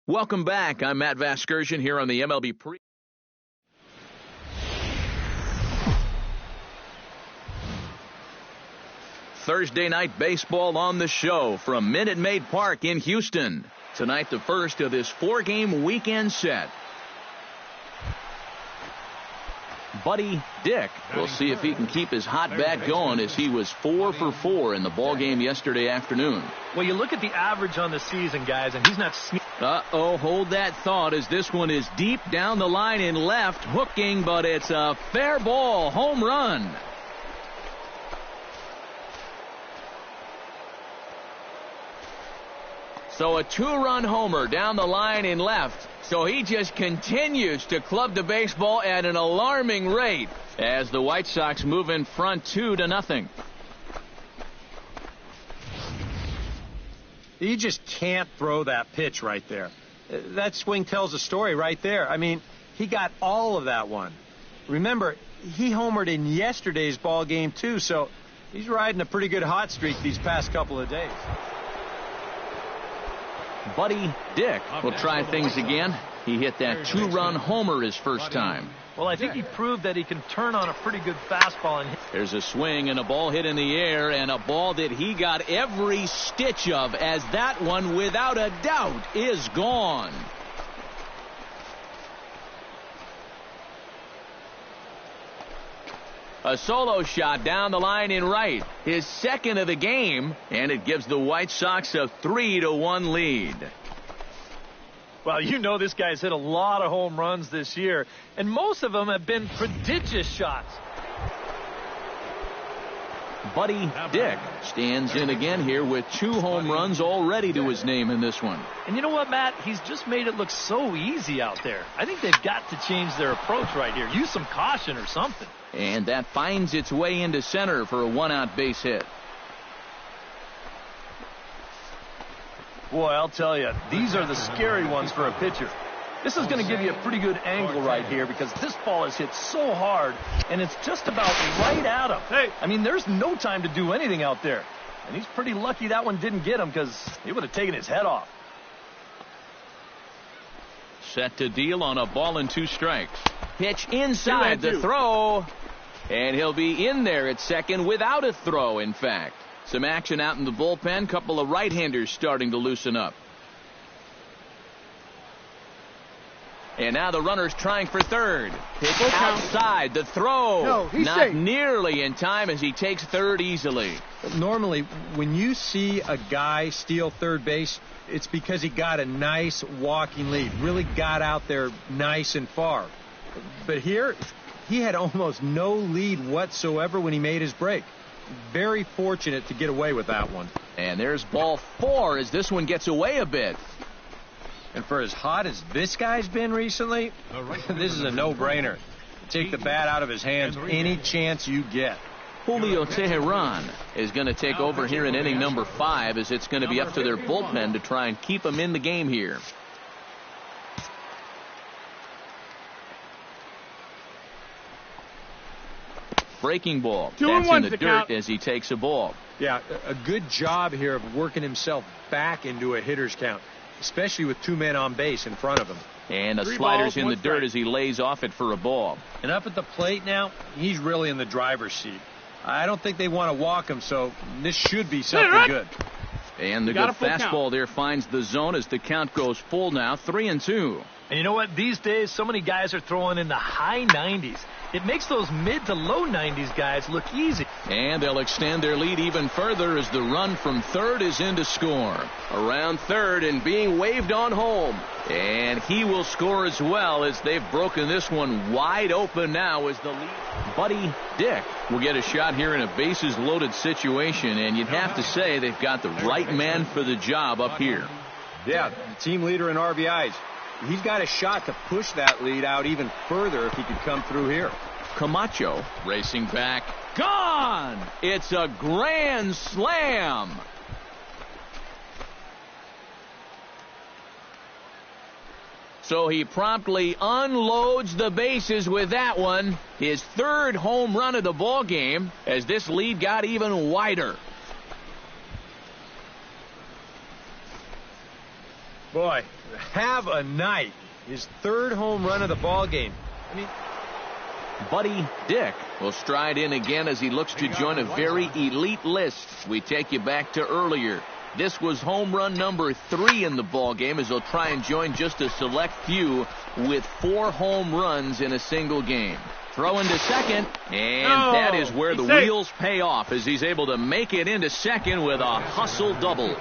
Welcome back. I'm Matt Vasgersian here on the MLB Pre. Thursday night baseball on the show from Minute Maid Park in Houston. Tonight, the first of this 4-game weekend set. Buddy Dick. We'll see if he can keep his hot bat going, as he was 4 for 4 in the ball game yesterday afternoon. Well, you look at the average on the season, guys, and he's not sneaking. Hold that thought, as this one is deep down the line in left, hooking, but it's a fair ball, home run. So a 2-run homer down the line in left. So he just continues to club the baseball at an alarming rate as the White Sox move in front 2-0. You just can't throw that pitch right there. That swing tells a story right there. I mean, he got all of that one. Remember, he homered in yesterday's ball game too, so he's riding a pretty good hot streak these past couple of days. Buddy Dick will try things again. He hit that 2-run homer his first time. Well, I think he proved that he can turn on a pretty good fastball. There's a swing and a ball hit in the air, and a ball that he got every stitch of, as that one, without a doubt, is gone. A solo shot down the line in right, his second of the game, and it gives the White Sox a 3-1 lead. Well, you know this guy's hit a lot of home runs this year, and most of them have been prodigious shots. Buddy Dick stands in again here with 2 home runs already to his name in this one. And you know what, Matt? He's just made it look so easy out there. I think they've got to change their approach right here. Use some caution or something. And that finds its way into center for a 1-out base hit. Boy, I'll tell you, these are the scary ones for a pitcher. This is going to give you a pretty good angle right here, because this ball is hit so hard, and it's just about right at him. Hey, I mean, there's no time to do anything out there. And he's pretty lucky that one didn't get him, because he would have taken his head off. Set to deal on a ball and 2 strikes. Pitch inside the throw. And he'll be in there at second without a throw, in fact. Some action out in the bullpen. Couple of right-handers starting to loosen up. And now the runner's trying for third. Pitch outside. The throw. Not safe. Nearly in time, as he takes third easily. Normally, when you see a guy steal third base, it's because he got a nice walking lead. Really got out there nice and far. But here, he had almost no lead whatsoever when he made his break. Very fortunate to get away with that one. And there's ball 4 as this one gets away a bit. And for as hot as this guy's been recently, this is a no-brainer. Take the bat out of his hands any chance you get. Julio Teheran is going to take over here in inning number 5, as it's going to be up to their bullpen to try and keep him in the game here. Breaking ball. That's in the dirt as he takes a ball. Yeah, a good job here of working himself back into a hitter's count, especially with 2 men on base in front of him. And the slider's in the dirt as he lays off it for a ball. And up at the plate now, he's really in the driver's seat. I don't think they want to walk him, so this should be something good. And the good fastball there finds the zone as the count goes full now, 3-2. And you know what? These days, so many guys are throwing in the high 90s. It makes those mid to low 90s guys look easy. And they'll extend their lead even further as the run from third is in to score. Around third and being waved on home. And he will score as well, as they've broken this one wide open now as the lead. Buddy Dick will get a shot here in a bases-loaded situation, and you'd have to say they've got the right man for the job up here. Yeah, the team leader in RBIs. He's got a shot to push that lead out even further if he could come through here. Camacho racing back. Gone! It's a grand slam. So he promptly unloads the bases with that one. His 3rd home run of the ball game, as this lead got even wider. Boy, have a night. His third home run of the ball game. I mean, Buddy Dick will stride in again as he looks to join a very elite list. We take you back to earlier. This was home run number 3 in the ball game as he'll try and join just a select few with 4 home runs in a single game. Throw into second, and that is where the wheels pay off as he's able to make it into second with a hustle double.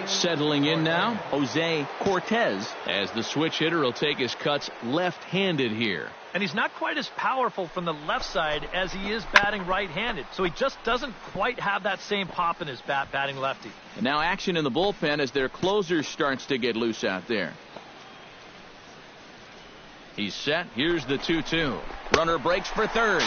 Settling in now, Jose Cortez, as the switch hitter will take his cuts left-handed here. And he's not quite as powerful from the left side as he is batting right-handed. So he just doesn't quite have that same pop in his bat batting lefty. And now action in the bullpen as their closer starts to get loose out there. He's set. Here's the 2-2. Runner breaks for third.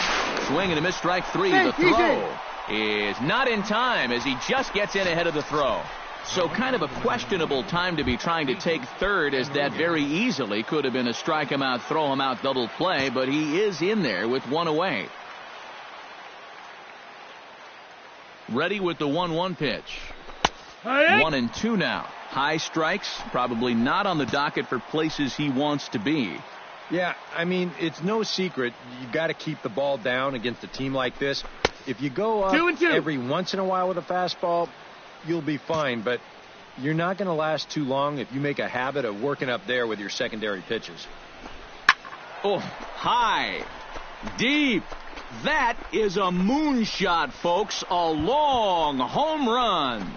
Swing and a miss, strike 3. The throw is not in time as he just gets in ahead of the throw. So kind of a questionable time to be trying to take third, as that very easily could have been a strike him out, throw him out double play, but he is in there with one away. Ready with the 1-1 pitch. 1-2 now. High strikes, probably not on the docket for places he wants to be. Yeah, I mean, it's no secret. You got to keep the ball down against a team like this. If you go up 2-2 every once in a while with a fastball, you'll be fine, but you're not going to last too long if you make a habit of working up there with your secondary pitches. Oh, high, deep. That is a moonshot, folks. A long home run.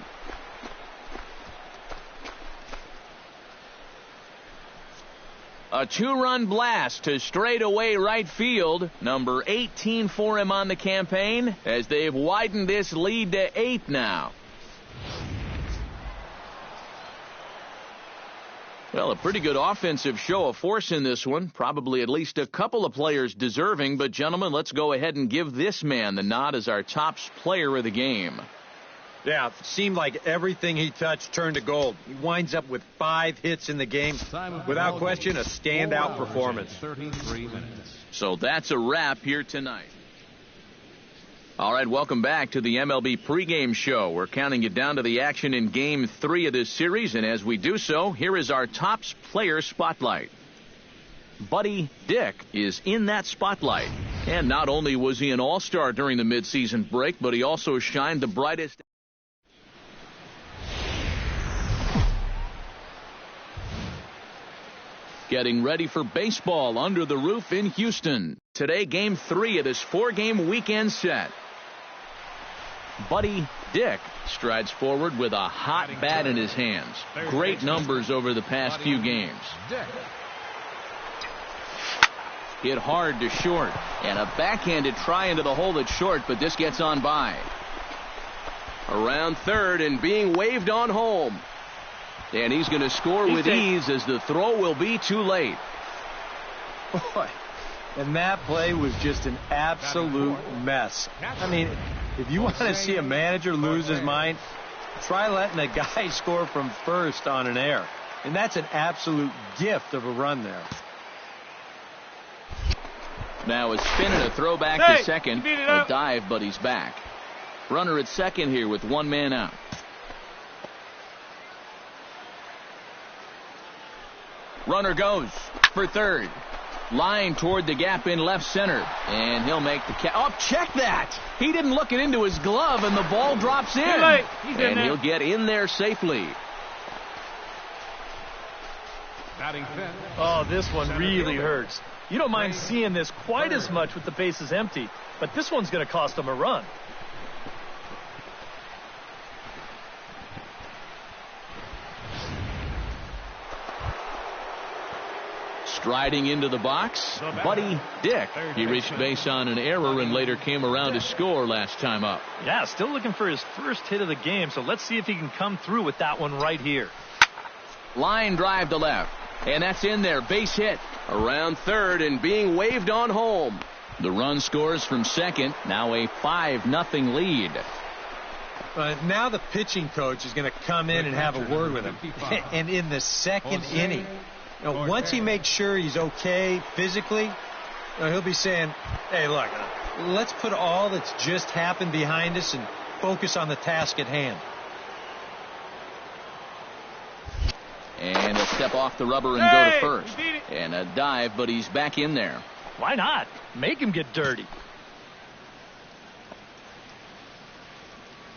A 2-run blast to straightaway right field. Number 18 for him on the campaign as they've widened this lead to 8 now. Well, a pretty good offensive show of force in this one. Probably at least a couple of players deserving. But, gentlemen, let's go ahead and give this man the nod as our top player of the game. Yeah, it seemed like everything he touched turned to gold. He winds up with 5 hits in the game. Without question, a standout performance. 33 minutes. So that's a wrap here tonight. All right, welcome back to the MLB pregame show. We're counting you down to the action in Game 3 of this series, and as we do so, here is our top player spotlight. Buddy Dick is in that spotlight. And not only was he an all-star during the midseason break, but he also shined the brightest. Getting ready for baseball under the roof in Houston. Today, Game 3 of this 4-game weekend set. Buddy Dick strides forward with a hot bat in his hands. Great numbers over the past few games. Hit hard to short. And a backhanded try into the hole that's short, but this gets on by. Around third and being waved on home. And he's going to score with ease as the throw will be too late. Boy, and that play was just an absolute mess. I mean, if you want to see a manager lose his mind, try letting a guy score from first on an error. And that's an absolute gift of a run there. Now a spin and a throw back to second. A dive, but he's back. Runner at second here with 1 man out. Runner goes for third. Line toward the gap in left center. And he'll make the catch. Oh, check that! He didn't look it into his glove, and the ball drops in. And he'll get in there safely. Oh, this one really hurts. You don't mind seeing this quite as much with the bases empty, but this one's going to cost him a run. Striding into the box, Buddy Dick. He reached base on an error and later came around to score last time up. Yeah, still looking for his first hit of the game, so let's see if he can come through with that one right here. Line drive to left, and that's in there. Base hit. Around third and being waved on home. The run scores from second. Now a 5-0 lead. Now the pitching coach is going to come in and have a word with him. And in the second inning, once he makes sure he's okay physically, he'll be saying, hey, look, let's put all that's just happened behind us and focus on the task at hand. And he'll step off the rubber and go to first. And a dive, but he's back in there. Why not? Make him get dirty.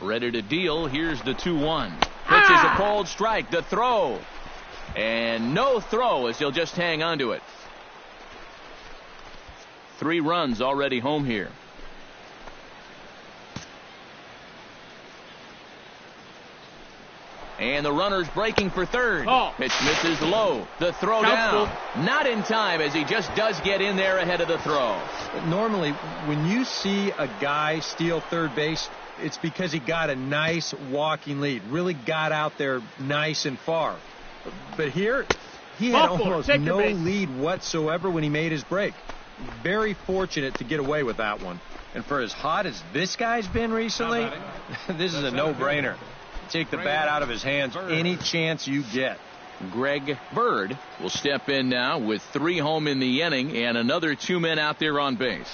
Ready to deal. Here's the 2-1. Pitch is a cold strike. The throw. And no throw as he'll just hang on to it. 3 runs already home here. And the runner's breaking for third. Pitch misses low. The throw down. Not in time as he just does get in there ahead of the throw. Normally, when you see a guy steal third base, it's because he got a nice walking lead. Really got out there nice and far. But here, he had almost no lead whatsoever when he made his break. Very fortunate to get away with that one. And for as hot as this guy's been recently, this is a no-brainer. Take the bat out of his hands any chance you get. Greg Bird will step in now with 3 home in the inning and another 2 men out there on base.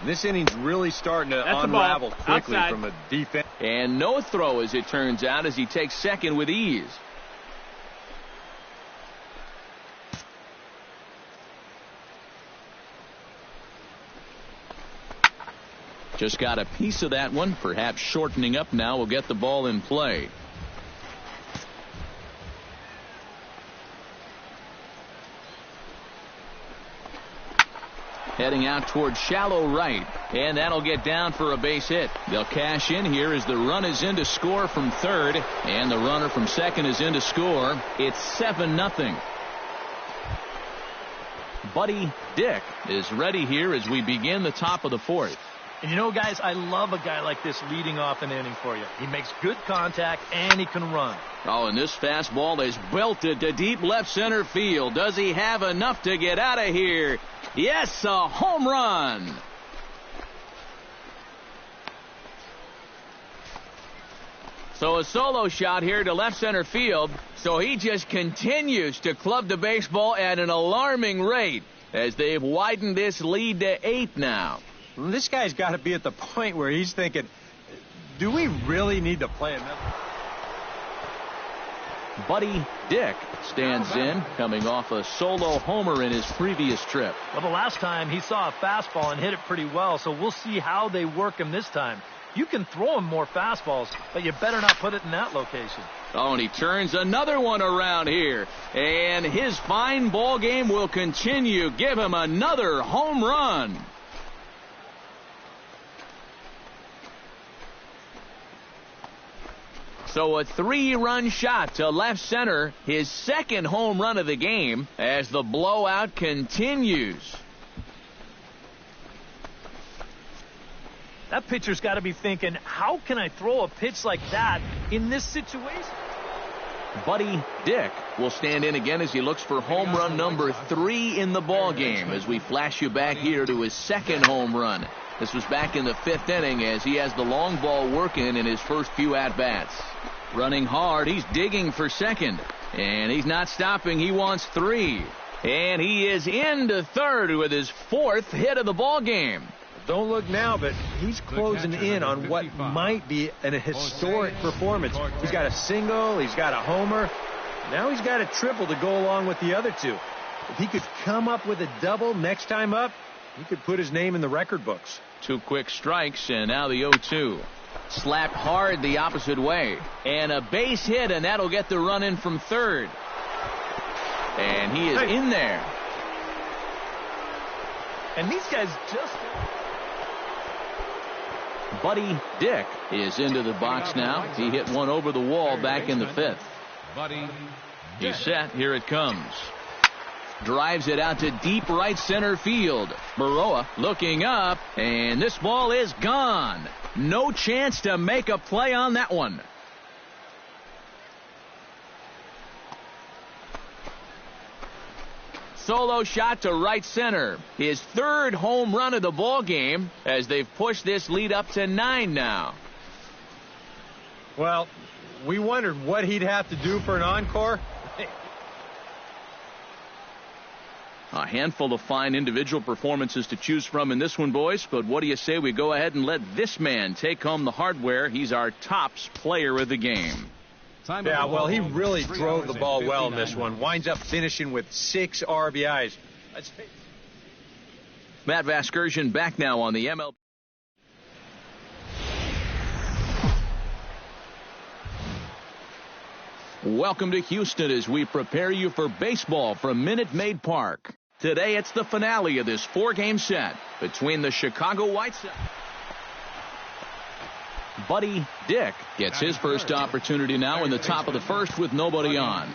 This inning's really starting to unravel quickly from a defense. And no throw, as it turns out, as he takes second with ease. Just got a piece of that one. Perhaps shortening up now will get the ball in play. Heading out towards shallow right. And that'll get down for a base hit. They'll cash in here as the run is in to score from third. And the runner from second is in to score. It's 7-0. Buddy Dick is ready here as we begin the top of the 4th. And you know, guys, I love a guy like this leading off an inning for you. He makes good contact and he can run. Oh, and this fastball is belted to deep left center field. Does he have enough to get out of here? Yes, a home run. So a solo shot here to left center field. So he just continues to club the baseball at an alarming rate as they've widened this lead to 8 now. This guy's got to be at the point where he's thinking, do we really need to play another? Buddy Dick stands in, coming off a solo homer in his previous trip. Well, the last time he saw a fastball and hit it pretty well, so we'll see how they work him this time. You can throw him more fastballs, but you better not put it in that location. Oh, and he turns another one around here. And his fine ball game will continue. Give him another home run. So a 3-run shot to left center, his second home run of the game as the blowout continues. That pitcher's got to be thinking, how can I throw a pitch like that in this situation? Buddy Dick will stand in again as he looks for home run number 3 in the ball game as we flash you back here to his second home run. This was back in the 5th inning as he has the long ball working in his first few at-bats. Running hard, he's digging for second. And he's not stopping, he wants 3. And he is into third with his 4th hit of the ball game. Don't look now, but he's closing in on what might be an historic performance. He's got a single, he's got a homer. Now he's got a triple to go along with the other 2. If he could come up with a double next time up, he could put his name in the record books. 2 quick strikes, and now the 0-2. Slapped hard the opposite way. And a base hit, and that'll get the run in from third. And he is in there. And these guys just... Buddy Dick is into the box now. He hit one over the wall back in the 5th. He's set. Here it comes. Drives it out to deep right center field. Baroa looking up, and this ball is gone. No chance to make a play on that one. Solo shot to right center. His 3rd home run of the ball game as they've pushed this lead up to 9 now. Well, we wondered what he'd have to do for an encore. A handful of fine individual performances to choose from in this one, boys. But what do you say we go ahead and let this man take home the hardware? He's our tops player of the game. Yeah, well, he really drove the ball well in this one. Winds up finishing with 6 RBIs. Matt Vasgersian back now on the MLB. Welcome to Houston as we prepare you for baseball from Minute Maid Park. Today it's the finale of this 4-game set between the Chicago White Sox. Buddy Dick gets his first opportunity now in the top of the first with nobody on.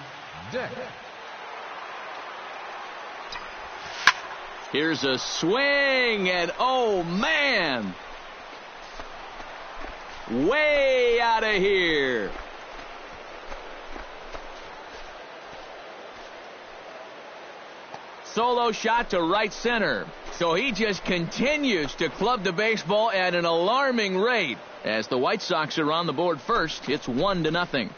Here's a swing, and oh man, way out of here. Solo shot to right center. So he just continues to club the baseball at an alarming rate. As the White Sox are on the board first, it's 1-0.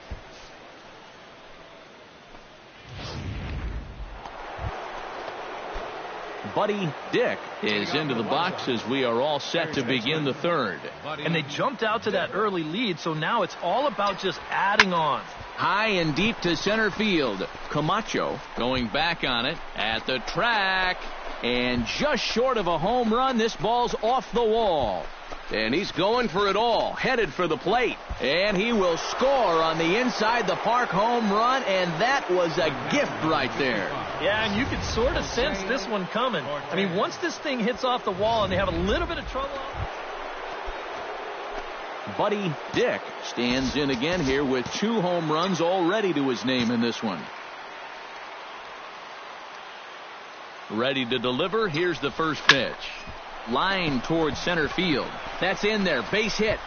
Buddy Dick is into the box as we are all set to begin the third. And they jumped out to that early lead, so now it's all about just adding on. High and deep to center field. Camacho going back on it at the track. And just short of a home run, this ball's off the wall. And he's going for it all, headed for the plate. And he will score on the inside the park home run, and that was a gift right there. Yeah, and you could sort of sense this one coming. I mean, once this thing hits off the wall and they have a little bit of trouble. Buddy Dick stands in again here with 2 home runs already to his name in this one. Ready to deliver. Here's the first pitch. Line towards center field. That's in there. Base hit.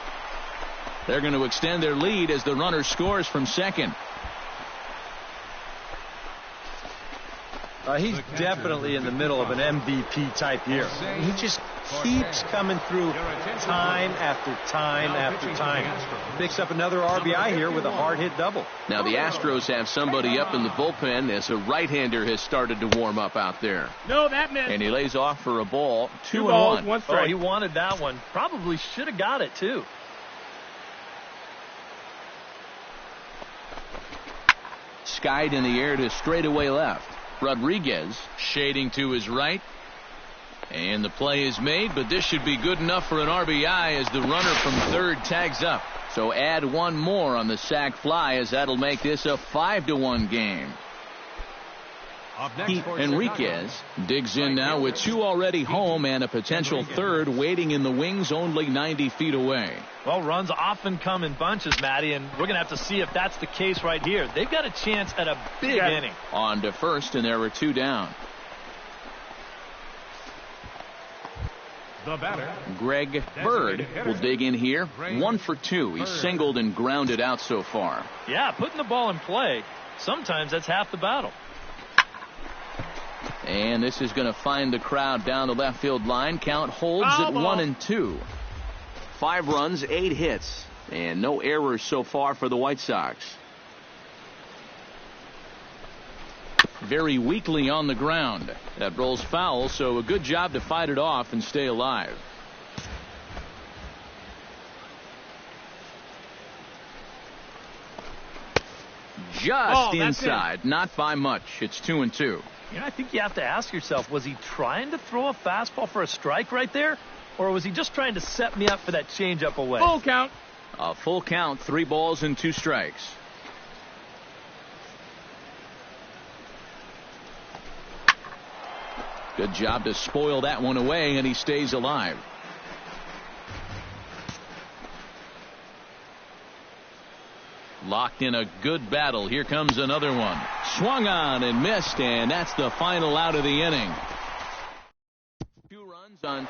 They're going to extend their lead as the runner scores from second. He's definitely in the middle of an MVP type year. He just keeps coming through time after time after time. Picks up another RBI here with a hard hit double. Now the Astros have somebody up in the bullpen as a right-hander has started to warm up out there. No, that missed. And he lays off for a ball. 2 balls, 1 strike. Oh, he wanted that one. Probably should have got it too. Skied in the air to straightaway left. Rodriguez shading to his right. And the play is made, but this should be good enough for an RBI as the runner from third tags up. So add 1 more on the sac fly as that'll make this a 5-1 game. Enriquez digs in now with 2 already home and a potential third waiting in the wings only 90 feet away. Well, runs often come in bunches, Matty, and we're going to have to see if that's the case right here. They've got a chance at a big inning. On to first, and there were 2 down. The batter, Greg Bird will dig in here. 1 for 2. He's singled and grounded out so far. Yeah, putting the ball in play, sometimes that's half the battle. And this is going to find the crowd down the left field line. Count holds at 1-2. 5 runs, 8 hits, and no errors so far for the White Sox. Very weakly on the ground. That rolls foul, so a good job to fight it off and stay alive. Just inside, not by much. It's 2-2. You know, I think you have to ask yourself, was he trying to throw a fastball for a strike right there? Or was he just trying to set me up for that changeup away? Full count. A full count, 3 balls and 2 strikes. Good job to spoil that one away, and he stays alive. Locked in a good battle. Here comes another one. Swung on and missed, and that's the final out of the inning. 2 runs on.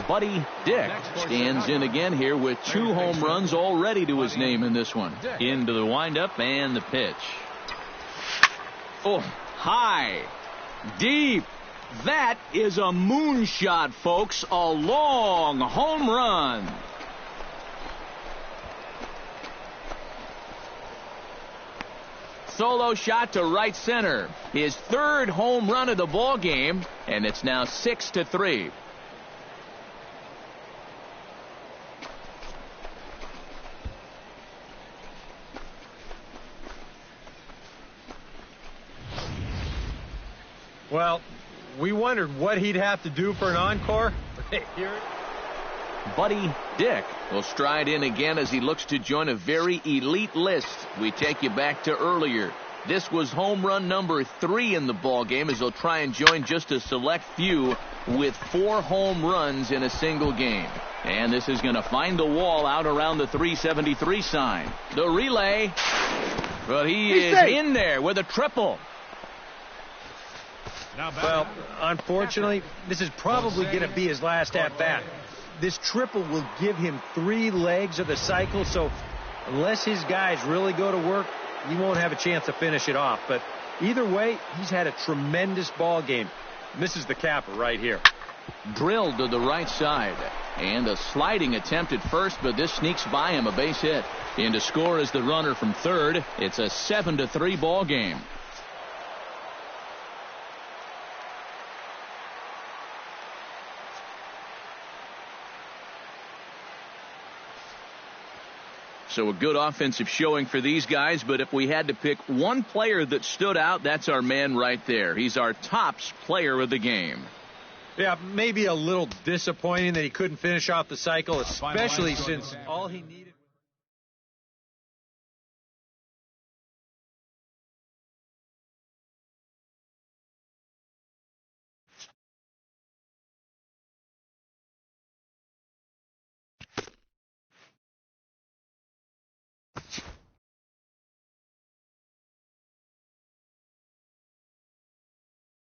Buddy Dick stands in again here with 2 home runs already to his name in this one. Into the windup and the pitch. Oh, high, deep. That is a moonshot, folks. A long home run. Solo shot to right center. His 3rd home run of the ball game, and it's now 6-3. Well, we wondered what he'd have to do for an encore. Here Buddy Dick will stride in again as he looks to join a very elite list. We take you back to earlier. This was home run number 3 in the ball game as he'll try and join just a select few with 4 home runs in a single game. And this is going to find the wall out around the 373 sign. The relay, but he is in there with a triple. Well, unfortunately, this is probably going to be his last at-bat. This triple will give him 3 legs of the cycle, so unless his guys really go to work, he won't have a chance to finish it off. But either way, he's had a tremendous ball game. This is the capper right here. Drilled to the right side. And a sliding attempt at first, but this sneaks by him, a base hit. In to score is the runner from third. It's a 7-3 ball game. So a good offensive showing for these guys, but if we had to pick one player that stood out, that's our man right there. He's our tops player of the game. Yeah, maybe a little disappointing that he couldn't finish off the cycle, especially since all he needed...